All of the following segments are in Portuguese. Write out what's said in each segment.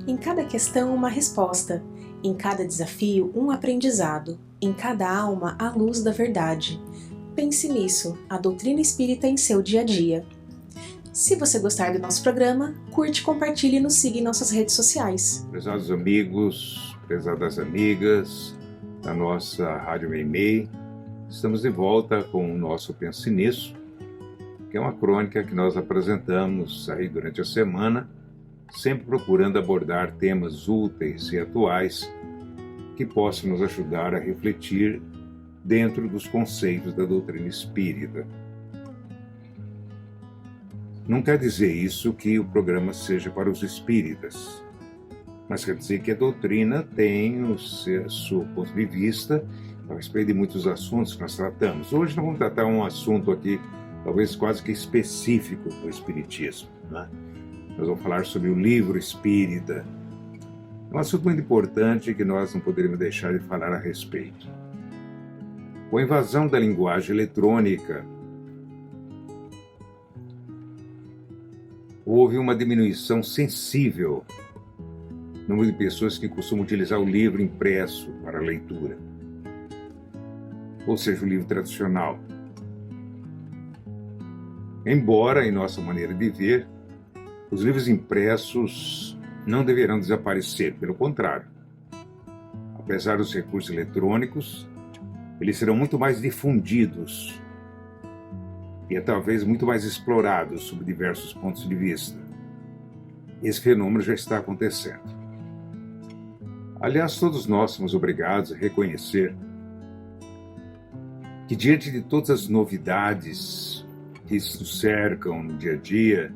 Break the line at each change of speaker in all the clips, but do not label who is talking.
Em cada questão, uma resposta. Em cada desafio, um aprendizado. Em cada alma, a luz da verdade. Pense nisso, a doutrina espírita em seu dia a dia. Se você gostar do nosso programa, curte, compartilhe e nos siga em nossas redes sociais.
Prezados amigos, prezadas amigas da nossa Rádio Meimei, estamos de volta com o nosso Pense Nisso, que é uma crônica que nós apresentamos aí durante a semana, sempre procurando abordar temas úteis e atuais que possam nos ajudar a refletir dentro dos conceitos da doutrina espírita. Não quer dizer isso que o programa seja para os espíritas, mas quer dizer que a doutrina tem o seu ponto de vista a respeito de muitos assuntos que nós tratamos. Hoje nós vamos tratar um assunto aqui, talvez quase que específico do espiritismo, né? Nós vamos falar sobre o livro espírita. É um assunto muito importante que nós não poderíamos deixar de falar a respeito. Com a invasão da linguagem eletrônica, houve uma diminuição sensível no número de pessoas que costumam utilizar o livro impresso para a leitura, ou seja, o livro tradicional. Embora, em nossa maneira de ver, os livros impressos não deverão desaparecer, pelo contrário. Apesar dos recursos eletrônicos, eles serão muito mais difundidos e talvez muito mais explorados sob diversos pontos de vista. Esse fenômeno já está acontecendo. Aliás, todos nós somos obrigados a reconhecer que, diante de todas as novidades que nos cercam no dia a dia,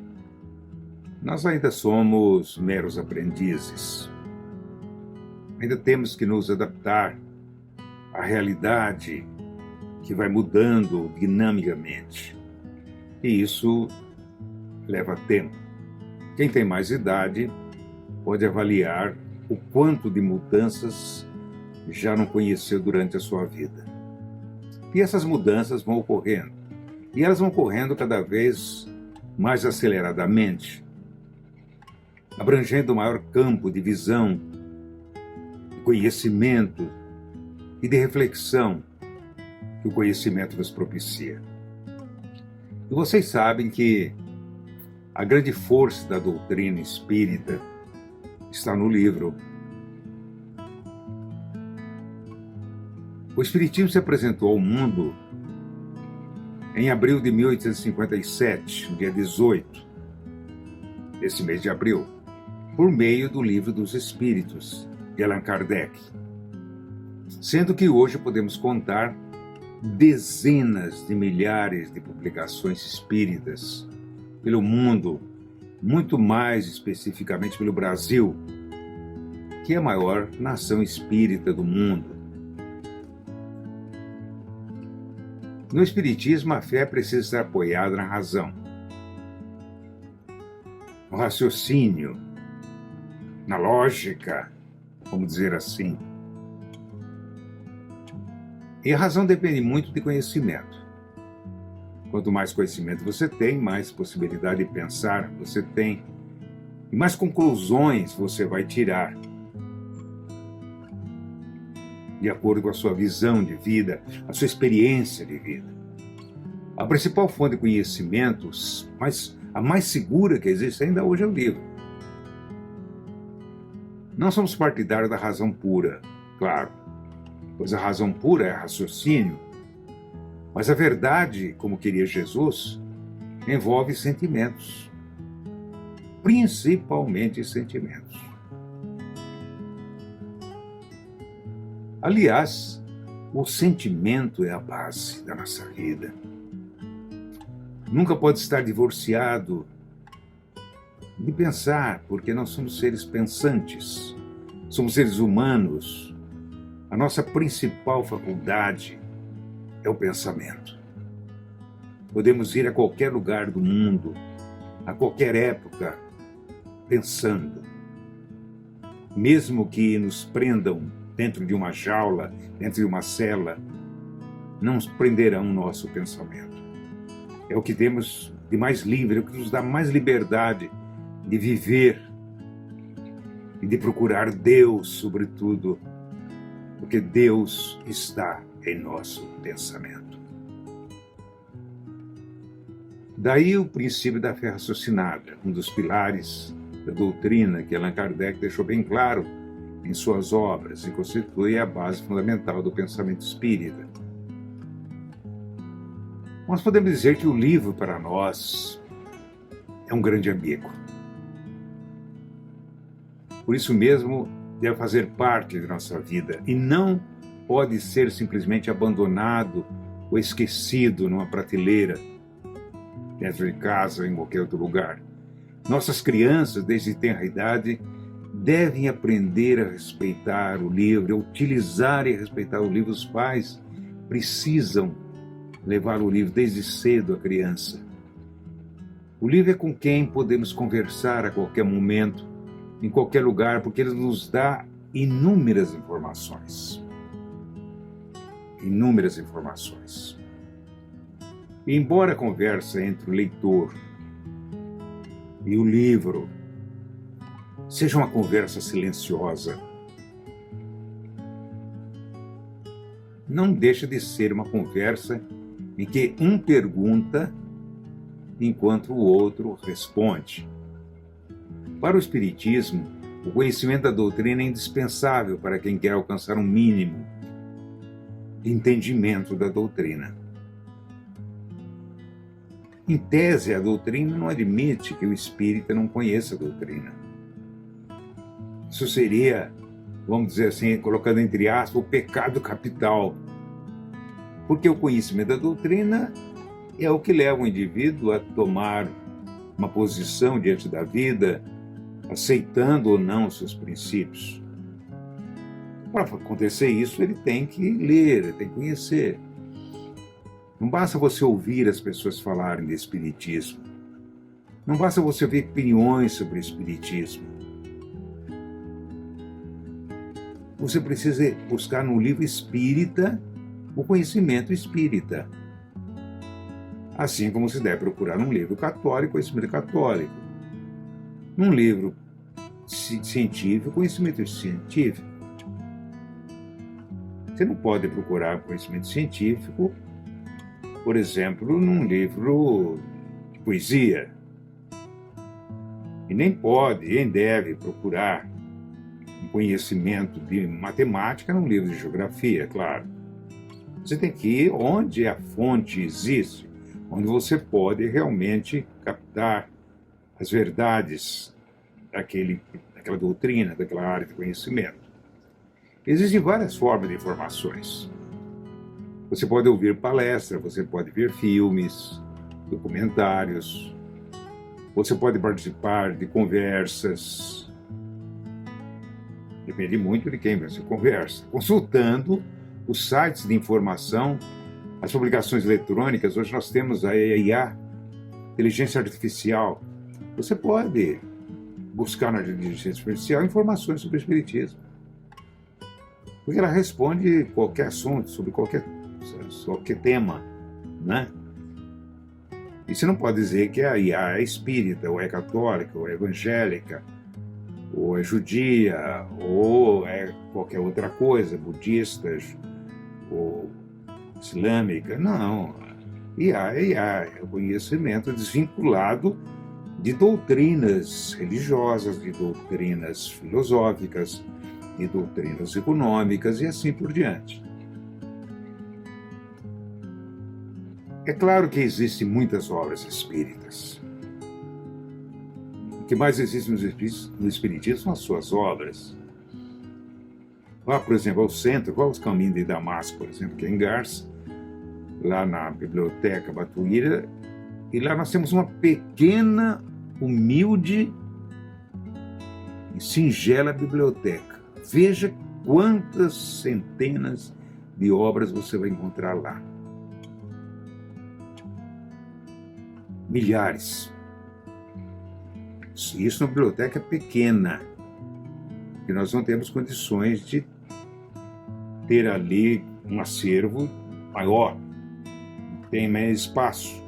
nós ainda somos meros aprendizes. Ainda temos que nos adaptar à realidade que vai mudando dinamicamente. E isso leva tempo. Quem tem mais idade pode avaliar o quanto de mudanças já não conheceu durante a sua vida. E essas mudanças vão ocorrendo. E elas vão ocorrendo cada vez mais aceleradamente, abrangendo o maior campo de visão, de conhecimento e de reflexão que o conhecimento nos propicia. E vocês sabem que a grande força da doutrina espírita está no livro. O Espiritismo se apresentou ao mundo em abril de 1857, no dia 18 desse mês de abril, por meio do Livro dos Espíritos, de Allan Kardec. Sendo que hoje podemos contar dezenas de milhares de publicações espíritas pelo mundo, muito mais especificamente pelo Brasil, que é a maior nação espírita do mundo. No Espiritismo, a fé precisa estar apoiada na razão, no raciocínio, na lógica, vamos dizer assim. E a razão depende muito de conhecimento. Quanto mais conhecimento você tem, mais possibilidade de pensar você tem, e mais conclusões você vai tirar, de acordo com a sua visão de vida, a sua experiência de vida. A principal fonte de conhecimentos, mas a mais segura que existe ainda hoje é o livro. Não somos partidários da razão pura, claro, pois a razão pura é raciocínio, mas a verdade, como queria Jesus, envolve sentimentos, principalmente sentimentos. Aliás, o sentimento é a base da nossa vida. Nunca pode estar divorciado de pensar, porque nós somos seres pensantes, somos seres humanos. A nossa principal faculdade é o pensamento. Podemos ir a qualquer lugar do mundo, a qualquer época, pensando. Mesmo que nos prendam dentro de uma jaula, dentro de uma cela, não prenderão o nosso pensamento. É o que temos de mais livre, é o que nos dá mais liberdade de viver e de procurar Deus, sobretudo, porque Deus está em nosso pensamento. Daí o princípio da fé raciocinada, um dos pilares da doutrina que Allan Kardec deixou bem claro em suas obras e constitui a base fundamental do pensamento espírita. Nós podemos dizer que o livro, para nós, é um grande amigo. Por isso mesmo, deve fazer parte de nossa vida e não pode ser simplesmente abandonado ou esquecido numa prateleira, dentro de casa ou em qualquer outro lugar. Nossas crianças, desde tenra idade, devem aprender a respeitar o livro, a utilizar e respeitar o livro. Os pais precisam levar o livro desde cedo à criança. O livro é com quem podemos conversar a qualquer momento, em qualquer lugar, porque ele nos dá inúmeras informações. Inúmeras informações. E embora a conversa entre o leitor e o livro seja uma conversa silenciosa, não deixa de ser uma conversa em que um pergunta enquanto o outro responde. Para o Espiritismo, o conhecimento da doutrina é indispensável para quem quer alcançar um mínimo de entendimento da doutrina. Em tese, a doutrina não admite que o espírita não conheça a doutrina. Isso seria, vamos dizer assim, colocando entre aspas, o pecado capital. Porque o conhecimento da doutrina é o que leva o indivíduo a tomar uma posição diante da vida, aceitando ou não os seus princípios. Para acontecer isso, ele tem que ler, ele tem que conhecer. Não basta você ouvir as pessoas falarem de espiritismo. Não basta você ouvir opiniões sobre o espiritismo. Você precisa buscar no livro espírita o conhecimento espírita. Assim como se deve procurar num livro católico, conhecimento católico. Num livro científico, conhecimento científico. Você não pode procurar conhecimento científico, por exemplo, num livro de poesia. E nem pode, nem deve procurar um conhecimento de matemática num livro de geografia, claro. Você tem que ir onde a fonte existe, onde você pode realmente captar as verdades daquela doutrina, daquela área de conhecimento. Existem várias formas de informações. Você pode ouvir palestras, você pode ver filmes, documentários, você pode participar de conversas. Depende muito de quem você conversa. Consultando os sites de informação, as publicações eletrônicas. Hoje nós temos a IA, inteligência artificial. Você pode buscar na inteligência artificial informações sobre o espiritismo. Porque ela responde qualquer assunto, sobre qualquer tema, né? E você não pode dizer que a IA é espírita, ou é católica, ou é evangélica, ou é judia, ou é qualquer outra coisa, budista, ou islâmica. Não. IA é IA, é o conhecimento desvinculado de doutrinas religiosas, de doutrinas filosóficas, de doutrinas econômicas e assim por diante. É claro que existem muitas obras espíritas. O que mais existe no Espiritismo são as suas obras. Vá, por exemplo, ao centro, vá aos caminhos de Damasco, por exemplo, que é em Garça, lá na Biblioteca Batuíra, e lá nós temos uma pequena, humilde e singela biblioteca. Veja quantas centenas de obras você vai encontrar lá. Milhares. Isso na biblioteca pequena, que nós não temos condições de ter ali um acervo maior, tem mais espaço.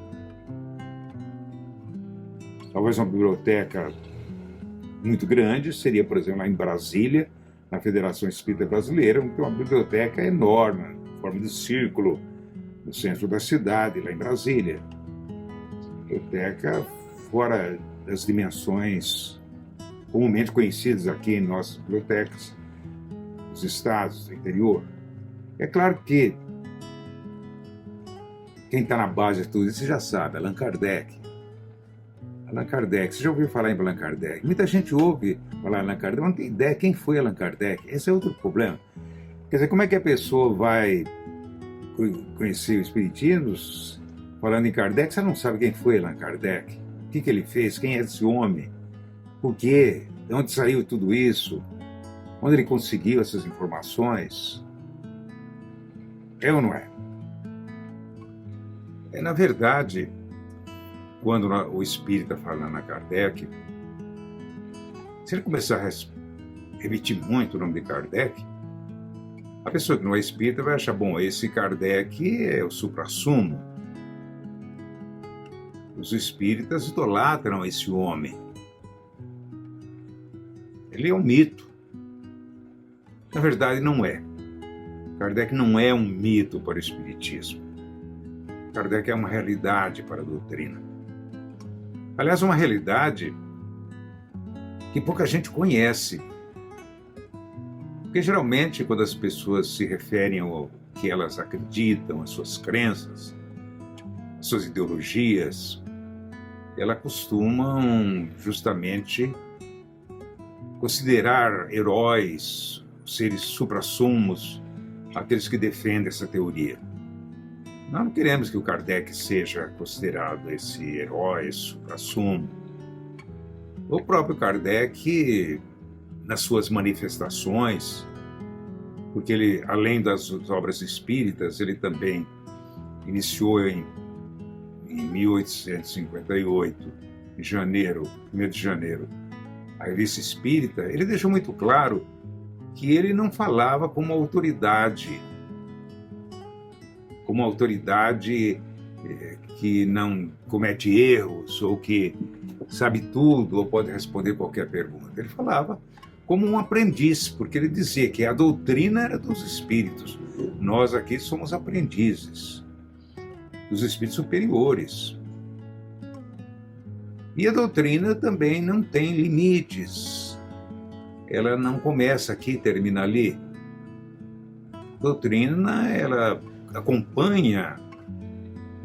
Talvez uma biblioteca muito grande seria, por exemplo, lá em Brasília, na Federação Espírita Brasileira, onde tem uma biblioteca enorme, em forma de círculo, no centro da cidade, lá em Brasília. Biblioteca fora das dimensões comumente conhecidas aqui em nossas bibliotecas dos estados, do interior. É claro que quem está na base de tudo isso já sabe, Allan Kardec. Allan Kardec, você já ouviu falar em Allan Kardec? Muita gente ouve falar em Allan Kardec, mas não tem ideia quem foi Allan Kardec. Esse é outro problema. Quer dizer, como é que a pessoa vai conhecer o Espiritismo falando em Kardec? Você não sabe quem foi Allan Kardec, o que ele fez, quem é esse homem, por quê, de onde saiu tudo isso, onde ele conseguiu essas informações. É ou não é? Na verdade, quando o espírita fala na Kardec, se ele começar a repetir muito o nome de Kardec, a pessoa que não é espírita vai achar, bom, esse Kardec é o suprassumo. Os espíritas idolatram esse homem. Ele é um mito. Na verdade, não é. Kardec não é um mito para o espiritismo. Kardec é uma realidade para a doutrina. Aliás, uma realidade que pouca gente conhece. Porque geralmente, quando as pessoas se referem ao que elas acreditam, às suas crenças, às suas ideologias, elas costumam justamente considerar heróis, seres suprassumos, aqueles que defendem essa teoria. Nós não queremos que o Kardec seja considerado esse herói suprassumo. O próprio Kardec, nas suas manifestações, porque ele, além das obras espíritas, ele também iniciou em 1858, em janeiro, 1º de janeiro, a Revista Espírita. Ele deixou muito claro que ele não falava como autoridade que não comete erros ou que sabe tudo ou pode responder qualquer pergunta. Ele falava como um aprendiz, porque ele dizia que a doutrina era dos espíritos. Nós aqui somos aprendizes dos espíritos superiores. E a doutrina também não tem limites. Ela não começa aqui e termina ali. A doutrina, ela acompanha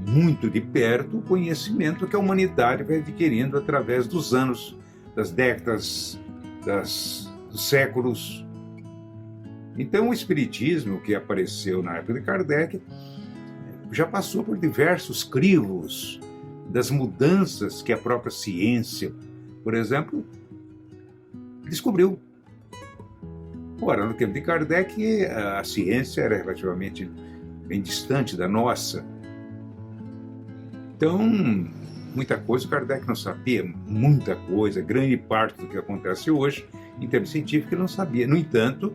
muito de perto o conhecimento que a humanidade vai adquirindo através dos anos, das décadas, dos séculos. Então, o Espiritismo, que apareceu na época de Kardec, já passou por diversos crivos das mudanças que a própria ciência, por exemplo, descobriu. Ora, no tempo de Kardec, a ciência era relativamente bem distante da nossa. Então, muita coisa o Kardec não sabia, muita coisa, grande parte do que acontece hoje, em termos científicos, ele não sabia. No entanto,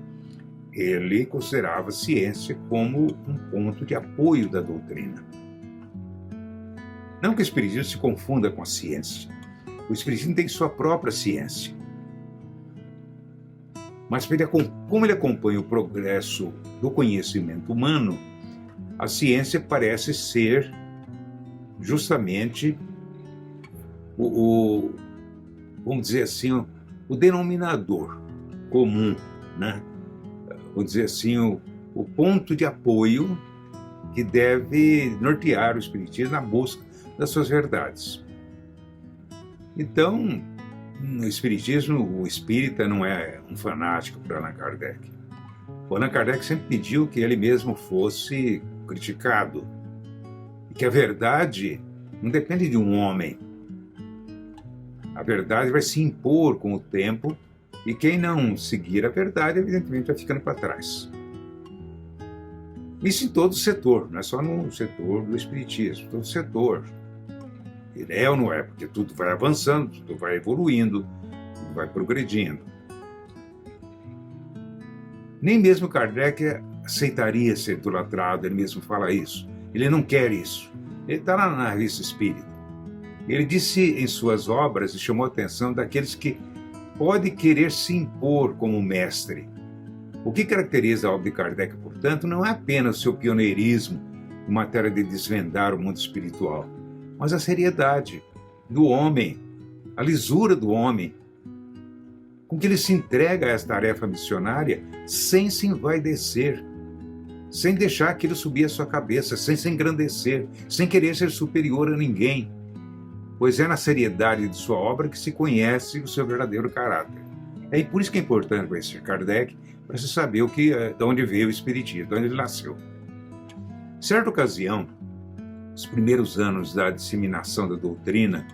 ele considerava a ciência como um ponto de apoio da doutrina. Não que o Espiritismo se confunda com a ciência. O Espiritismo tem sua própria ciência. Mas como ele acompanha o progresso do conhecimento humano, a ciência parece ser justamente vamos dizer assim, o denominador comum, né? Vamos dizer assim, o ponto de apoio que deve nortear o Espiritismo na busca das suas verdades. Então, no Espiritismo, o espírita não é um fanático para Allan Kardec. O Allan Kardec sempre pediu que ele mesmo fosse criticado. E que a verdade não depende de um homem. A verdade vai se impor com o tempo e quem não seguir a verdade, evidentemente, vai ficando para trás. Isso em todo o setor, não é só no setor do Espiritismo, todo o setor. Ele é ou não é, porque tudo vai avançando, tudo vai evoluindo, tudo vai progredindo. Nem mesmo Kardec aceitaria ser idolatrado, ele mesmo fala isso. Ele não quer isso. Ele está lá na Revista Espírita. Ele disse em suas obras e chamou a atenção daqueles que pode querer se impor como mestre. O que caracteriza a obra de Kardec, portanto, não é apenas o seu pioneirismo em matéria de desvendar o mundo espiritual, mas a seriedade do homem, a lisura do homem, com que ele se entrega a essa tarefa missionária sem se envaidecer, sem deixar aquilo subir a sua cabeça, sem se engrandecer, sem querer ser superior a ninguém, pois é na seriedade de sua obra que se conhece o seu verdadeiro caráter. É por isso que é importante conhecer Kardec, para se saber de onde veio o Espiritismo, de onde ele nasceu. Em certa ocasião, nos primeiros anos da disseminação da doutrina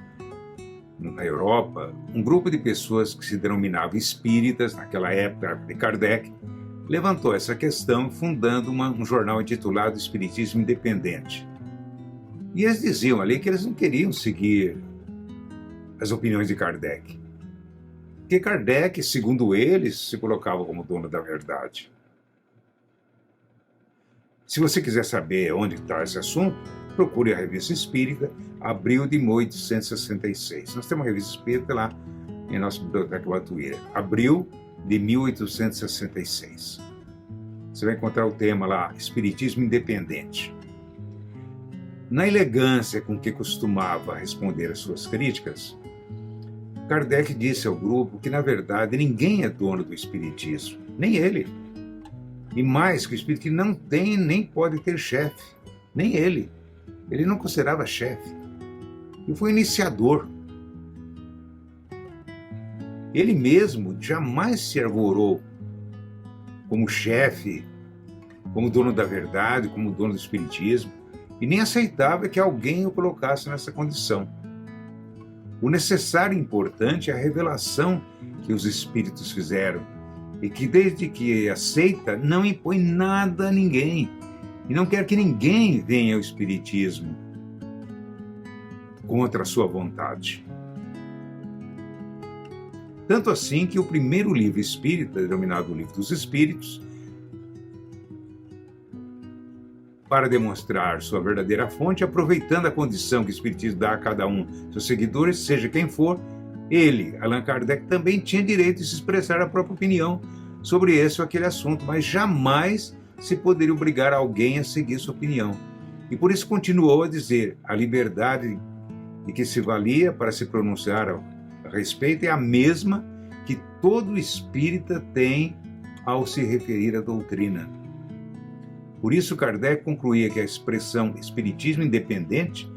na Europa, um grupo de pessoas que se denominavam espíritas, naquela época de Kardec, levantou essa questão fundando um jornal intitulado Espiritismo Independente. E eles diziam ali que eles não queriam seguir as opiniões de Kardec, porque Kardec, segundo eles, se colocava como dono da verdade. Se você quiser saber onde está esse assunto, procure a Revista Espírita, abril de 1866. Nós temos uma Revista Espírita lá em nossa biblioteca Batuíra, abril de 1866. Você vai encontrar o tema lá, Espiritismo Independente. Na elegância com que costumava responder às suas críticas, Kardec disse ao grupo que, na verdade, ninguém é dono do Espiritismo, nem ele. E mais, que o Espiritismo não tem nem pode ter chefe, nem ele. Ele não considerava chefe. Ele foi iniciador. Ele mesmo jamais se arvorou como chefe, como dono da verdade, como dono do Espiritismo, e nem aceitava que alguém o colocasse nessa condição. O necessário e importante é a revelação que os Espíritos fizeram, e que desde que aceita, não impõe nada a ninguém, e não quer que ninguém venha ao Espiritismo contra a sua vontade. Tanto assim que o primeiro livro espírita, denominado Livro dos Espíritos, para demonstrar sua verdadeira fonte, aproveitando a condição que o Espiritismo dá a cada um de seus seguidores, seja quem for, ele, Allan Kardec, também tinha direito de se expressar a própria opinião sobre esse ou aquele assunto, mas jamais se poderia obrigar alguém a seguir sua opinião. E por isso continuou a dizer: a liberdade de que se valia para se pronunciar a respeito é a mesma que todo espírita tem ao se referir à doutrina. Por isso, Kardec concluía que a expressão espiritismo independente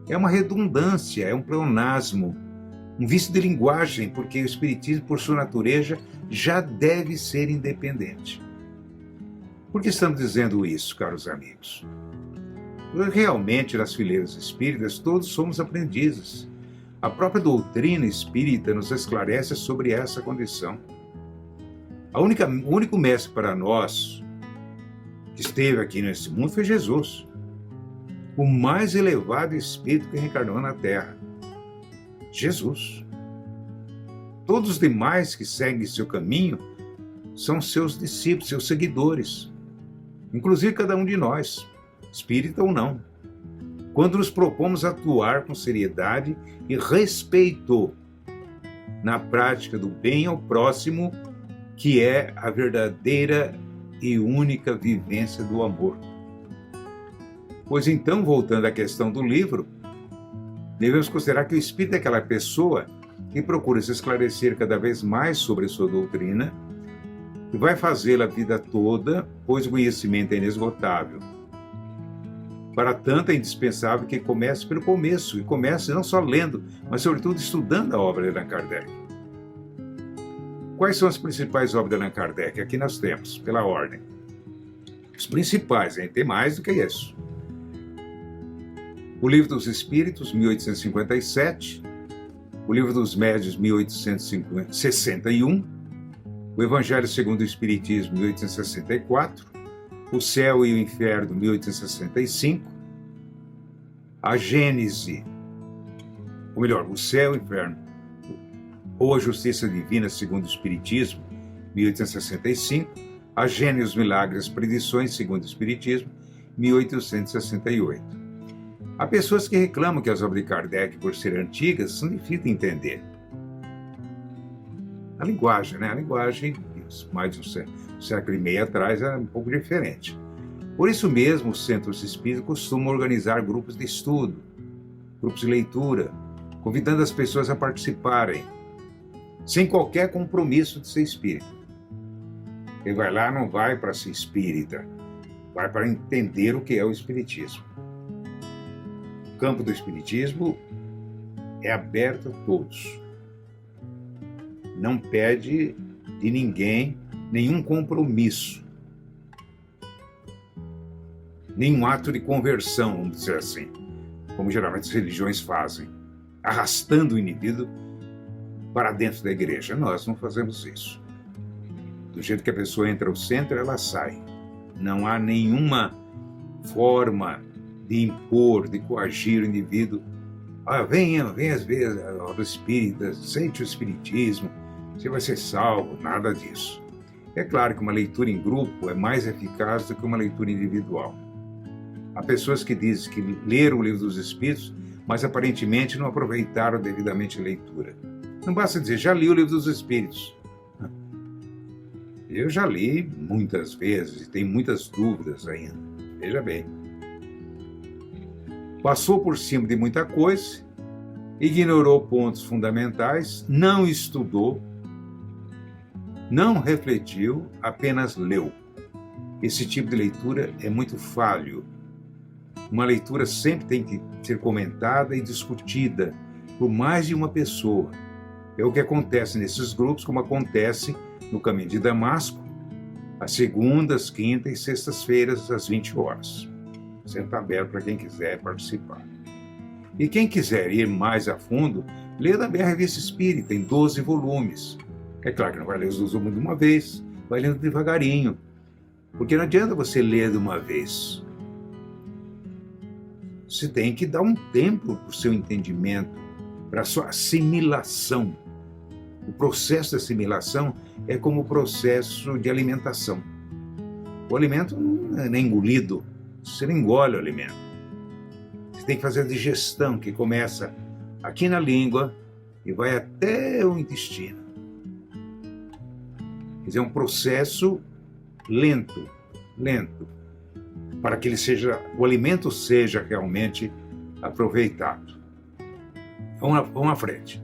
é uma redundância, é um pleonasmo, um vício de linguagem, porque o espiritismo, por sua natureza, já deve ser independente. Por que estamos dizendo isso, caros amigos? Porque realmente, nas fileiras espíritas, todos somos aprendizes. A própria doutrina espírita nos esclarece sobre essa condição. O único mestre para nós que esteve aqui nesse mundo foi Jesus, o mais elevado espírito que reencarnou na Terra. Jesus. Todos os demais que seguem seu caminho são seus discípulos, seus seguidores, inclusive cada um de nós, espírita ou não, quando nos propomos atuar com seriedade e respeito na prática do bem ao próximo, que é a verdadeira e única vivência do amor. Pois então, voltando à questão do livro, devemos considerar que o espírito é aquela pessoa que procura se esclarecer cada vez mais sobre sua doutrina e vai fazê-la a vida toda, pois o conhecimento é inesgotável. Para tanto, é indispensável que comece pelo começo, e comece não só lendo, mas sobretudo estudando a obra de Allan Kardec. Quais são as principais obras de Allan Kardec? Aqui nós temos, pela ordem. Os principais, hein? Tem mais do que isso. O Livro dos Espíritos, 1857. O Livro dos Médiuns, 1861. O Evangelho segundo o Espiritismo, 1864. O Céu e o Inferno, 1865. A Gênese, ou melhor, o Céu e o Inferno, ou a Justiça Divina segundo o Espiritismo, 1865, a Gênese, os Milagres e as Predições segundo o Espiritismo, 1868. Há pessoas que reclamam que as obras de Kardec, por serem antigas, são difíceis de entender. A linguagem, né? A linguagem, mais de um século e meio atrás, era um pouco diferente. Por isso mesmo, os centros espíritas costumam organizar grupos de estudo, grupos de leitura, convidando as pessoas a participarem, sem qualquer compromisso de ser espírita. Quem vai lá não vai para ser espírita, vai para entender o que é o espiritismo. O campo do espiritismo é aberto a todos. Não pede de ninguém nenhum compromisso, nenhum ato de conversão, vamos dizer assim, como geralmente as religiões fazem, arrastando o indivíduo para dentro da igreja. Nós não fazemos isso. Do jeito que a pessoa entra ao centro, ela sai. Não há nenhuma forma de impor, de coagir o indivíduo. Venha às vezes a obra espírita, sente o espiritismo, você vai ser salvo, nada disso. É claro que uma leitura em grupo é mais eficaz do que uma leitura individual. Há pessoas que dizem que leram o Livro dos Espíritos, mas aparentemente não aproveitaram devidamente a leitura. Não basta dizer, já li o Livro dos Espíritos. Eu já li muitas vezes e tenho muitas dúvidas ainda. Veja bem. Passou por cima de muita coisa, ignorou pontos fundamentais, não estudou, não refletiu, apenas leu. Esse tipo de leitura é muito falho. Uma leitura sempre tem que ser comentada e discutida por mais de uma pessoa. É o que acontece nesses grupos, como acontece no Caminho de Damasco, às segundas, quintas e sextas-feiras, às 20 horas. Sempre está aberto para quem quiser participar. E quem quiser ir mais a fundo, lê também a Revista Espírita, em 12 volumes. É claro que não vai ler os 12 volumes de uma vez, vai lendo devagarinho. Porque não adianta você ler de uma vez. Você tem que dar um tempo para o seu entendimento, para a sua assimilação. O processo de assimilação é como o processo de alimentação. O alimento não é engolido, você não engole o alimento. Você tem que fazer a digestão, que começa aqui na língua e vai até o intestino. Quer dizer, é um processo lento, para que o alimento seja realmente aproveitado. Vamos à frente.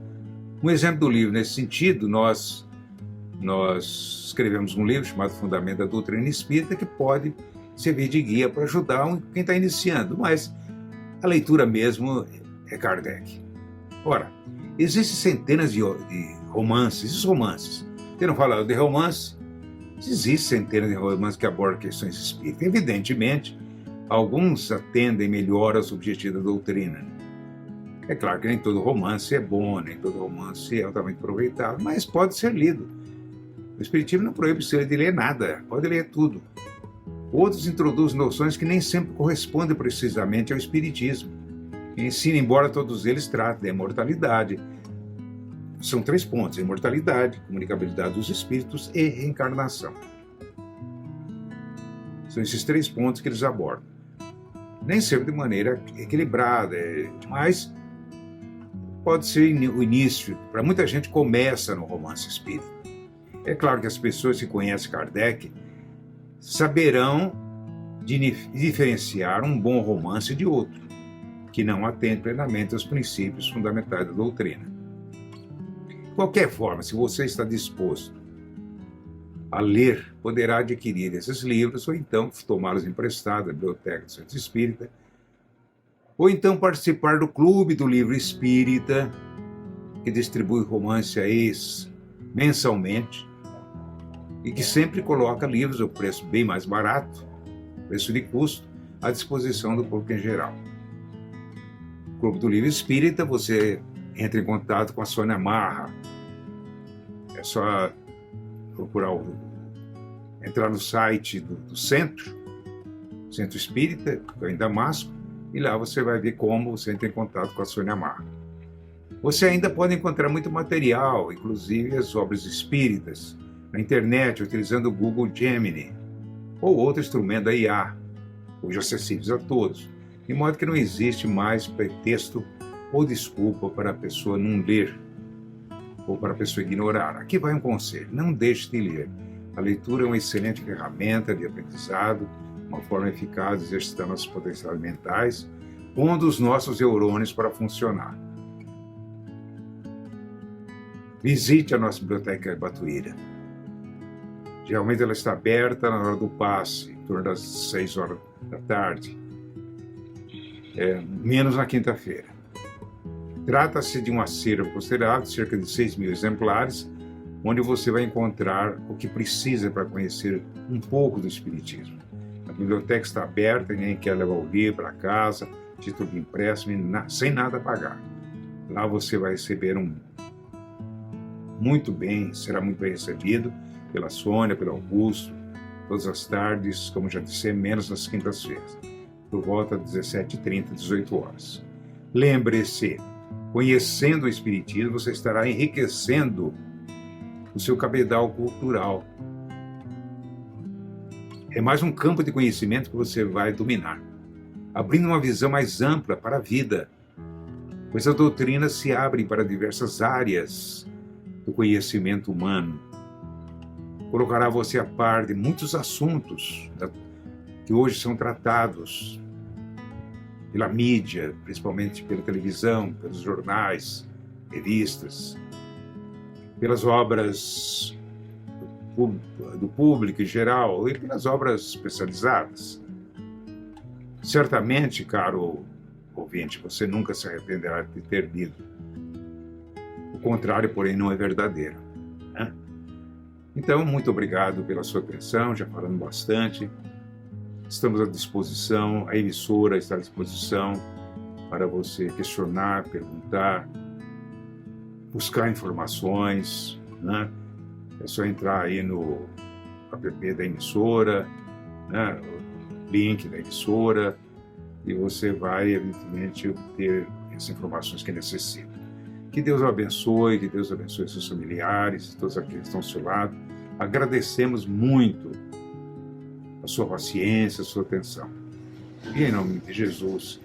Um exemplo do livro nesse sentido, nós escrevemos um livro chamado Fundamento da Doutrina Espírita, que pode servir de guia para ajudar quem está iniciando, mas a leitura mesmo é Kardec. Ora, existem centenas de romances, esses romances. Você não fala de romance? Existem centenas de romances que abordam questões espíritas. Evidentemente, alguns atendem melhor aos objetivos da doutrina. É claro que nem todo romance é bom, nem todo romance é altamente aproveitável, mas pode ser lido. O Espiritismo não proíbe você de ler nada, pode ler tudo. Outros introduzem noções que nem sempre correspondem precisamente ao Espiritismo. Ensina, embora todos eles tratem da imortalidade. São 3 pontos: imortalidade, comunicabilidade dos espíritos e reencarnação. São esses 3 pontos que eles abordam. Nem sempre de maneira equilibrada, mas pode ser o início. Para muita gente começa no romance espírita. É claro que as pessoas que conhecem Kardec saberão diferenciar um bom romance de outro, que não atende plenamente aos princípios fundamentais da doutrina. De qualquer forma, se você está disposto a ler, poderá adquirir esses livros, ou então tomá-los emprestados da Biblioteca do Centro Espírita, ou então participar do Clube do Livro Espírita, que distribui romance aí mensalmente, e que sempre coloca livros a preço bem mais barato, preço de custo, à disposição do público em geral. No Clube do Livro Espírita, você entra em contato com a Sônia Marra. É só procurar entrar no site do Centro Espírita, em Damasco, e lá você vai ver como você entra em contato com a Sônia Marra. Você ainda pode encontrar muito material, inclusive as obras espíritas, na internet, utilizando o Google Gemini, ou outro instrumento da IA, hoje acessíveis a todos, de modo que não existe mais pretexto ou desculpa para a pessoa não ler. ou para a pessoa ignorar. Aqui vai um conselho: não deixe de ler. A leitura é uma excelente ferramenta de aprendizado, uma forma eficaz de exercitar nossos potenciais mentais, pondo os nossos neurônios para funcionar. Visite a nossa biblioteca Batuíra. Geralmente ela está aberta na hora do passe, em torno das 6 horas da tarde, menos na quinta-feira. Trata-se de um acervo considerado, cerca de 6.000 exemplares, onde você vai encontrar o que precisa para conhecer um pouco do Espiritismo. A biblioteca está aberta, ninguém quer levar o livro para casa, título de empréstimo, sem nada a pagar. Lá você vai receber será muito bem recebido pela Sônia, pelo Augusto, todas as tardes, como já disse, menos nas quintas-feiras, por volta de 17h30, 18 horas. Lembre-se, conhecendo o Espiritismo, você estará enriquecendo o seu cabedal cultural. É mais um campo de conhecimento que você vai dominar, abrindo uma visão mais ampla para a vida, pois a doutrina se abre para diversas áreas do conhecimento humano. Colocará você a par de muitos assuntos que hoje são tratados pela mídia, principalmente pela televisão, pelos jornais, revistas, pelas obras do público em geral e pelas obras especializadas. Certamente, caro ouvinte, você nunca se arrependerá de ter lido. O contrário, porém, não é verdadeiro, né? Então, muito obrigado pela sua atenção, já falando bastante. Estamos à disposição, a emissora está à disposição para você questionar, perguntar, buscar informações, né? É só entrar aí no app da emissora, né? O link da emissora, e você vai, evidentemente, obter as informações que necessita. Que Deus o abençoe, que Deus abençoe seus familiares, todos aqueles que estão ao seu lado. Agradecemos muito a sua paciência, a sua atenção. E em nome de Jesus,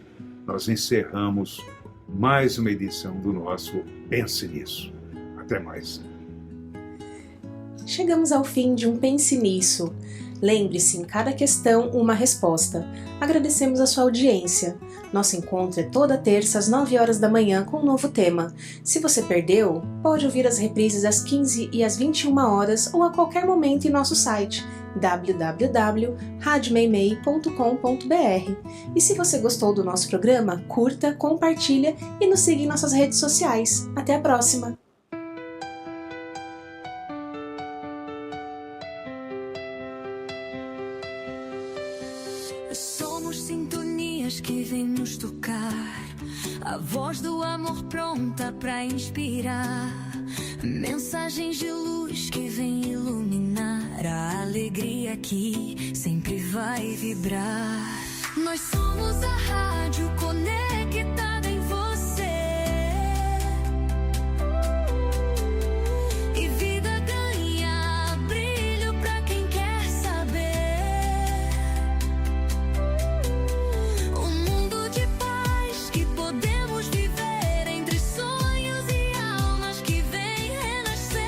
nós encerramos mais uma edição do nosso Pense Nisso. Até mais.
Chegamos ao fim de um Pense Nisso. Lembre-se, em cada questão, uma resposta. Agradecemos a sua audiência. Nosso encontro é toda terça às 9 horas da manhã com um novo tema. Se você perdeu, pode ouvir as reprises às 15 e às 21 horas ou a qualquer momento em nosso site www.radiomeimei.com.br. E se você gostou do nosso programa, curta, compartilha e nos siga em nossas redes sociais. Até a próxima!
Somos sintonias que vêm nos tocar, a voz do amor pronta para inspirar, mensagens de luz que vêm iluminar, a alegria que sempre vai vibrar. Nós somos a rádio conectada em você, e vida ganha brilho pra quem quer saber. Um mundo de paz que podemos viver entre sonhos e almas que vêm renascer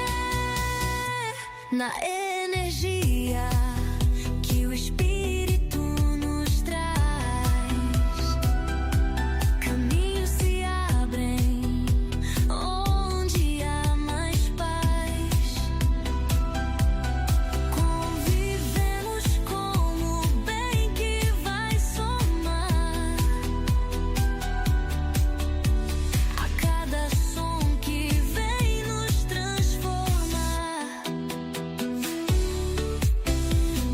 na energia que o Espírito nos traz. Caminhos se abrem onde há mais paz. Convivemos com o bem que vai somar a cada som que vem nos transformar.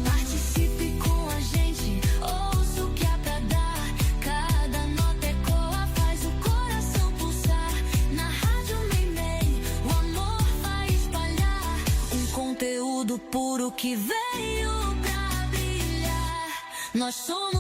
Participe com a gente, ouça o que há pra dar. Cada nota ecoa, faz o coração pulsar. Na Rádio Meimei, o amor vai espalhar. Um conteúdo puro que veio pra brilhar. Nós somos